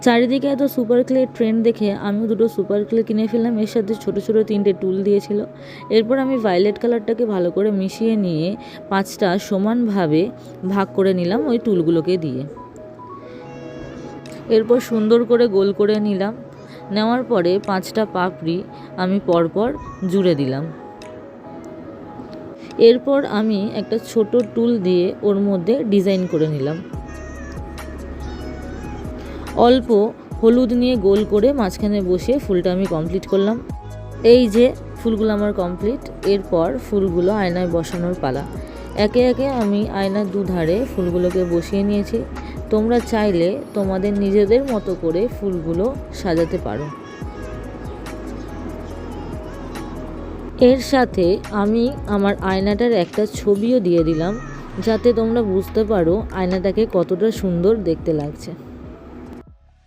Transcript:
চারিদিকে এত super clay trend দেখে আমিও দুটো সুপার ক্লে কিনে ফেললাম। এর সাথে ছোটো ছোটো 3টে টুল দিয়েছিল। এরপর আমি ভায়োলেট কালারটাকে ভালো করে মিশিয়ে নিয়ে 5টা সমানভাবে ভাগ করে নিলাম ওই টুলগুলোকে দিয়ে। এরপর সুন্দর করে গোল করে নিলাম। নেওয়ার পরে 5টা পাপড়ি আমি পরপর জুড়ে দিলাম। এরপর আমি একটা ছোট টুল দিয়ে ওর মধ্যে ডিজাইন করে নিলাম। অল্প হলুদ নিয়ে গোল করে মাঝখানে বসিয়ে ফুলটা আমি কমপ্লিট করলাম। এই যে ফুলগুলো আমার কমপ্লিট। এরপর ফুলগুলো আয়নায় বসানোর পালা। একে একে আমি আয়নার দুধারে ফুলগুলোকে বসিয়ে নিয়েছি। তোমরা চাইলে তোমাদের নিজেদের মতো করে ফুলগুলো সাজাতে পারো। এর সাথে আমি আমার আয়নাটার একটা ছবিও দিয়ে দিলাম, যাতে তোমরা বুঝতে পারো আয়নাটাকে কতটা সুন্দর দেখতে লাগছে।